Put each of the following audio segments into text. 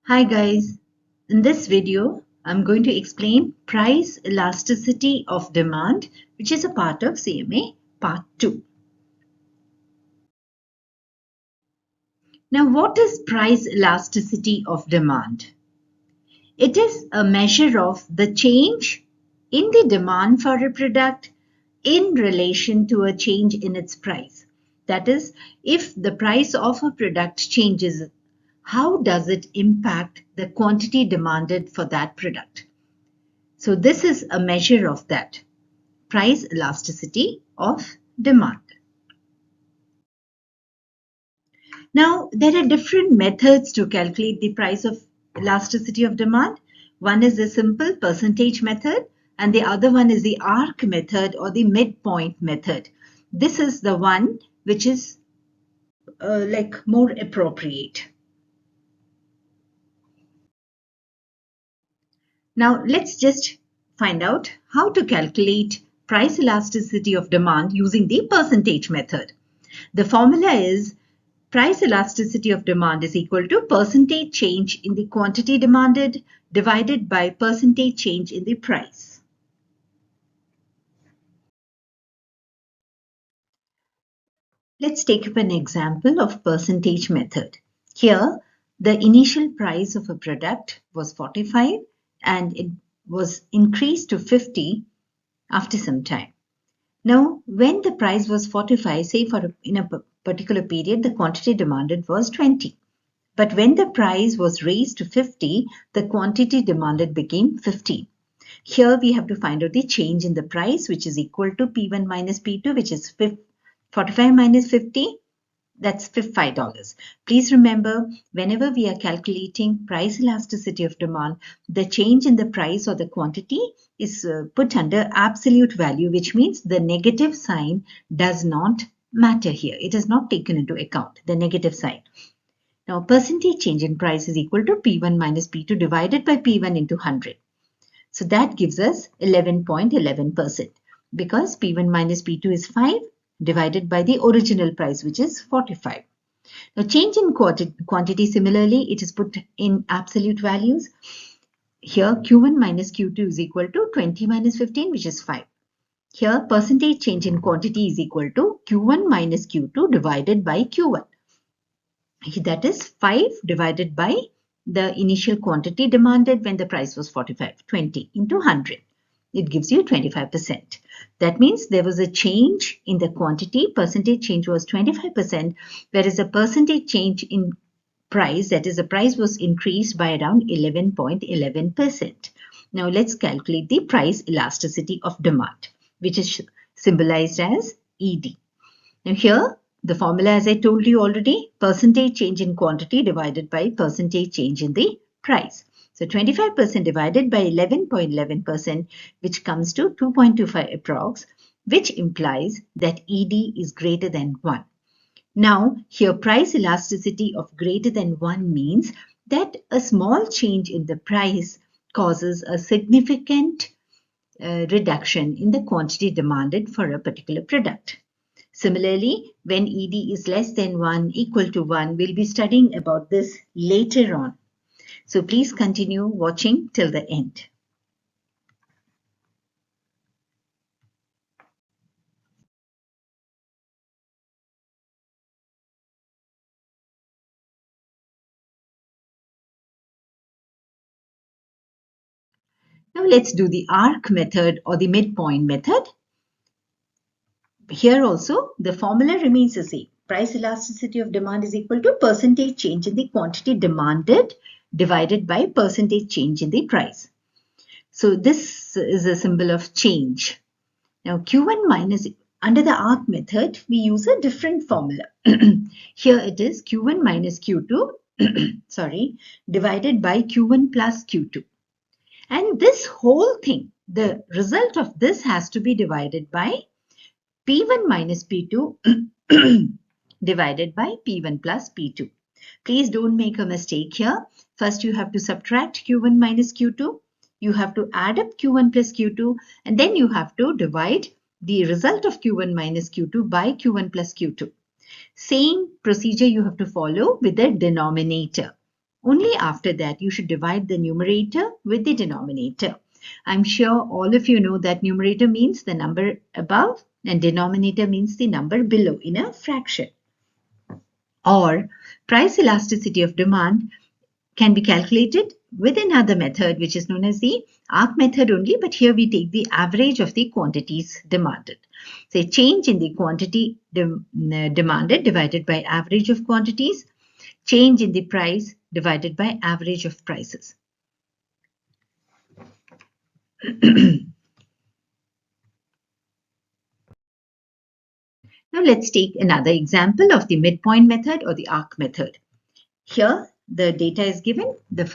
Hi guys, in this video I'm going to explain price elasticity of demand, which is a part of CMA part 2. Now what is price elasticity of demand? It is a measure of the change in the demand for a product in relation to a change in its price. That is, if the price of a product changes, how does it impact the quantity demanded for that product? So this is a measure of that, price elasticity of demand. Now, there are different methods to calculate the price of elasticity of demand. One is the simple percentage method, and the other one is the arc method or the midpoint method. This is the one which is more appropriate. Now, let's just find out how to calculate price elasticity of demand using the percentage method. The formula is price elasticity of demand is equal to percentage change in the quantity demanded divided by percentage change in the price. Let's take up an example of percentage method. Here, the initial price of a product was 45 and it was increased to 50 after some time. Now, when the price was 45, say in a particular period, the quantity demanded was 20. But when the price was raised to 50, the quantity demanded became 15. Here we have to find out the change in the price, which is equal to P1 minus P2, which is 45 minus 50, that's $5. Please remember, whenever we are calculating price elasticity of demand, the change in the price or the quantity is put under absolute value, which means the negative sign does not matter here. It is not taken into account, the negative sign. Now, percentage change in price is equal to P1 minus P2 divided by P1 into 100. So that gives us 11.11% because P1 minus P2 is 5 divided by the original price, which is 45. Now, change in quantity, similarly, it is put in absolute values. Here, Q1 minus Q2 is equal to 20 minus 15, which is 5. Here, percentage change in quantity is equal to Q1 minus Q2 divided by Q1. That is 5 divided by the initial quantity demanded when the price was 45, 20 into 100. It gives you 25%. That means there was a change in the quantity, percentage change was 25%, whereas the percentage change in price, that is the price was increased by around 11.11%. Now let's calculate the price elasticity of demand, which is symbolized as ED. Now here, the formula, as I told you already, percentage change in quantity divided by percentage change in the price. So 25% divided by 11.11%, which comes to 2.25 approx, which implies that ED is greater than 1. Now, here price elasticity of greater than 1 means that a small change in the price causes a significant reduction in the quantity demanded for a particular product. Similarly, when ED is less than 1, equal to 1, we'll be studying about this later on. So please continue watching till the end. Now let's do the arc method or the midpoint method. Here also, the formula remains the same. Price elasticity of demand is equal to percentage change in the quantity demanded divided by percentage change in the price. So this is a symbol of change. Now Q1 minus, under the arc method, we use a different formula. Here it is Q1 minus Q2, sorry, divided by Q1 plus Q2. And this whole thing, the result of this has to be divided by P1 minus P2 divided by P1 plus P2. Please don't make a mistake here. First, you have to subtract Q1 minus Q2. You have to add up Q1 plus Q2, and then you have to divide the result of Q1 minus Q2 by Q1 plus Q2. Same procedure you have to follow with the denominator. Only after that you should divide the numerator with the denominator. I'm sure all of you know that numerator means the number above and denominator means the number below in a fraction. Or price elasticity of demand can be calculated with another method which is known as the ARC method only, but here we take the average of the quantities demanded. Say change in the quantity demanded divided by average of quantities, change in the price divided by average of prices. Now let's take another example of the midpoint method or the ARC method. Here the data is given. The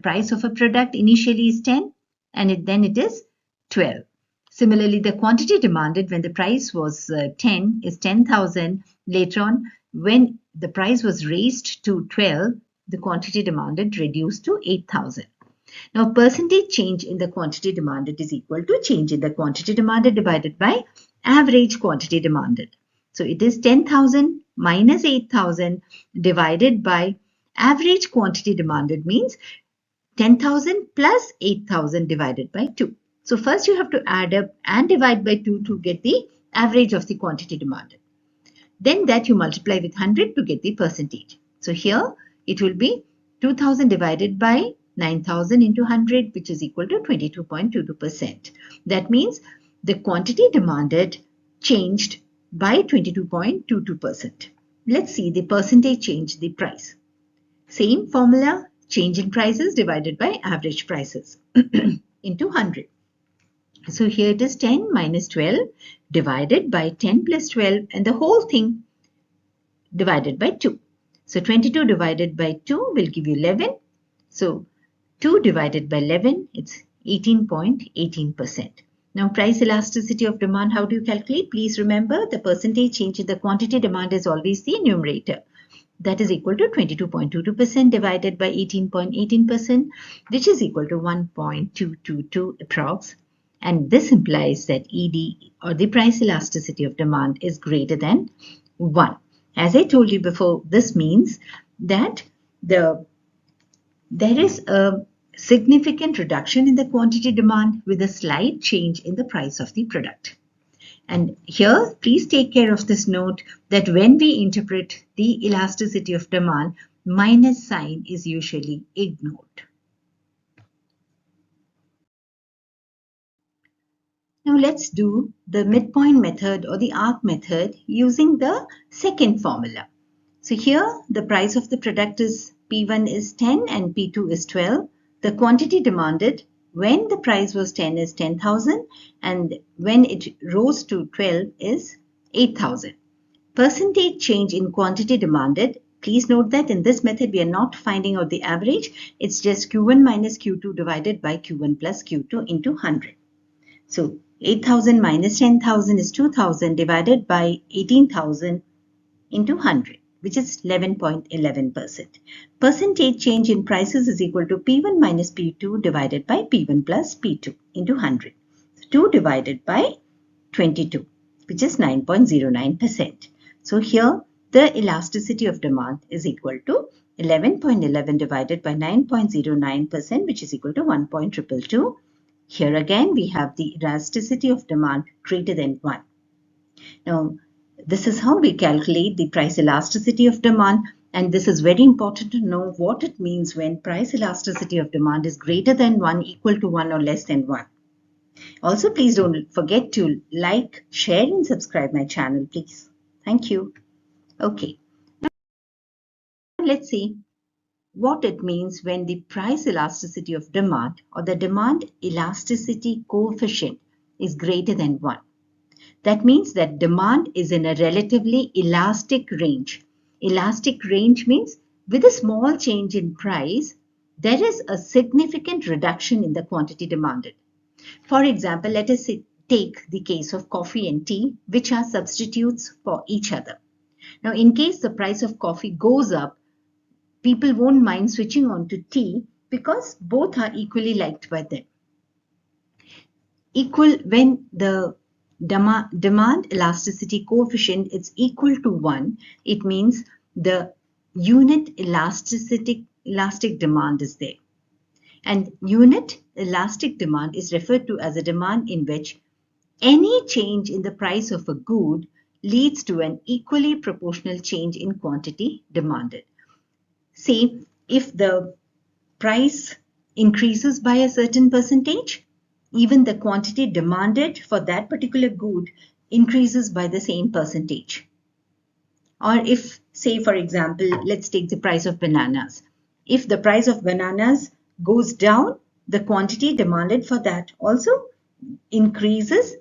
price of a product initially is 10 and then it is 12. Similarly, the quantity demanded when the price was 10 is 10,000. Later on, when the price was raised to 12, the quantity demanded reduced to 8,000. Now, percentage change in the quantity demanded is equal to change in the quantity demanded divided by average quantity demanded. So, it is 10,000 minus 8,000 divided by average quantity demanded means 10,000 plus 8,000 divided by 2. So, first you have to add up and divide by 2 to get the average of the quantity demanded. Then that you multiply with 100 to get the percentage. So, here it will be 2,000 divided by 9,000 into 100, which is equal to 22.22%. That means the quantity demanded changed by 22.22%. Let's see the percentage change, the price. Same formula, change in prices divided by average prices into 100. So here it is 10 minus 12 divided by 10 plus 12 and the whole thing divided by 2. So 22 divided by 2 will give you 11. So 2 divided by 11, it's 18.18%. Now, price elasticity of demand, how do you calculate? Please remember the percentage change in the quantity demand is always the numerator. That is equal to 22.22% divided by 18.18%, which is equal to 1.222 approx. And this implies that ED or the price elasticity of demand is greater than 1. As I told you before, this means that there is a significant reduction in the quantity demand with a slight change in the price of the product. And here, please take care of this note that when we interpret the elasticity of demand, minus sign is usually ignored. Now let's do the midpoint method or the ARC method using the second formula. So here the price of the product is P1 is 10 and P2 is 12. The quantity demanded when the price was 10 is 10,000 and when it rose to 12 is 8,000. Percentage change in quantity demanded. Please note that in this method we are not finding out the average. It's just Q1 minus Q2 divided by Q1 plus Q2 into 100. So 8,000 minus 10,000 is 2,000 divided by 18,000 into 100, which is 11.11%. Percentage change in prices is equal to P1 minus P2 divided by P1 plus P2 into 100. 2 divided by 22, which is 9.09%. So here the elasticity of demand is equal to 11.11 divided by 9.09%, which is equal to 1.222. Here again we have the elasticity of demand greater than 1. Now, this is how we calculate the price elasticity of demand, and this is very important to know what it means when price elasticity of demand is greater than 1, equal to 1 or less than 1. Also, please don't forget to like, share and subscribe my channel, please. Thank you. Okay. Now, let's see what it means when the price elasticity of demand or the demand elasticity coefficient is greater than 1. That means that demand is in a relatively elastic range. Elastic range means with a small change in price, there is a significant reduction in the quantity demanded. For example, let us take the case of coffee and tea, which are substitutes for each other. Now, in case the price of coffee goes up, people won't mind switching on to tea because both are equally liked by them. When the demand elasticity coefficient is equal to 1, it means the unit elasticity elastic demand is there. And unit elastic demand is referred to as a demand in which any change in the price of a good leads to an equally proportional change in quantity demanded. Say, if the price increases by a certain percentage, even the quantity demanded for that particular good increases by the same percentage. Or if, say, for example, let's take the price of bananas. If the price of bananas goes down, the quantity demanded for that also increases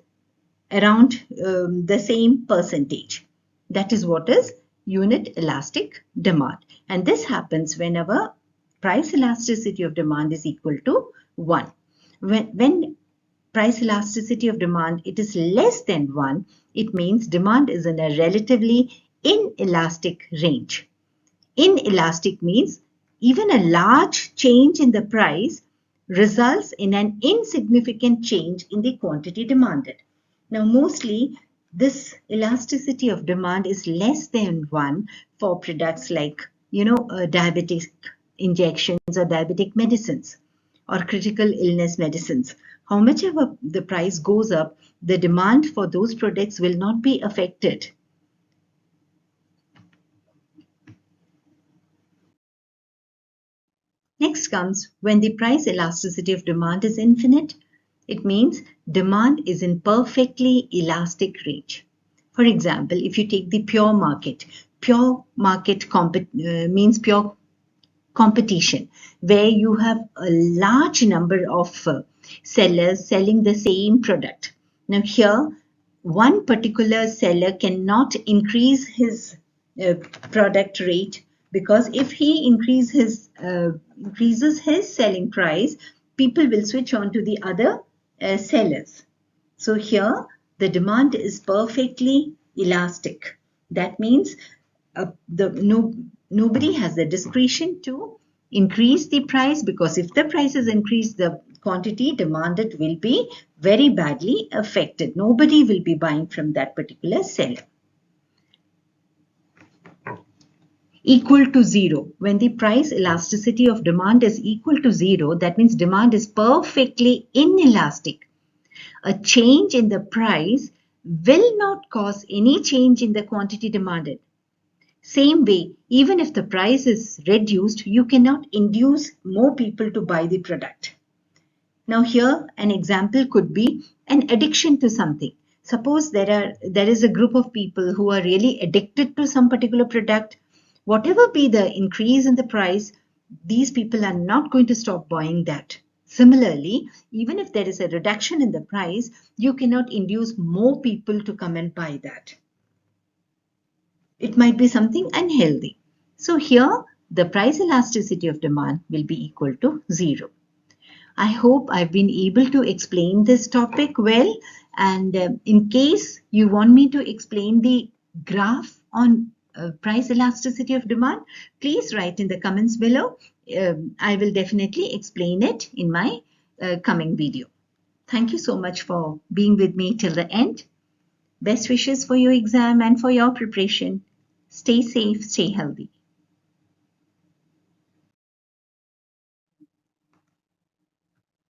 around the same percentage. That is what is unit elastic demand. And this happens whenever price elasticity of demand is equal to 1. When price elasticity of demand it is less than 1, it means demand is in a relatively inelastic range. Inelastic means even a large change in the price results in an insignificant change in the quantity demanded. Now, mostly this elasticity of demand is less than 1 for products like, diabetic injections or diabetic medicines or critical illness medicines. How much ever the price goes up, the demand for those products will not be affected. Next comes when the price elasticity of demand is infinite. It means demand is in perfectly elastic range. For example, if you take the pure market means pure competition, where you have a large number of sellers selling the same product. Now here, one particular seller cannot increase his product rate, because if he increases his selling price, people will switch on to the other sellers. So here the demand is perfectly elastic. That means nobody has the discretion to increase the price, because if the price is increased, the quantity demanded will be very badly affected. Nobody will be buying from that particular seller. Equal to 0. When the price elasticity of demand is equal to 0, that means demand is perfectly inelastic. A change in the price will not cause any change in the quantity demanded. Same way, even if the price is reduced, you cannot induce more people to buy the product. Now here, an example could be an addiction to something. Suppose there is a group of people who are really addicted to some particular product. Whatever be the increase in the price, these people are not going to stop buying that. Similarly, even if there is a reduction in the price, you cannot induce more people to come and buy that. It might be something unhealthy. So here, the price elasticity of demand will be equal to 0. I hope I've been able to explain this topic well. And in case you want me to explain the graph on price elasticity of demand, please write in the comments below. I will definitely explain it in my coming video. Thank you so much for being with me till the end. Best wishes for your exam and for your preparation. Stay safe, stay healthy.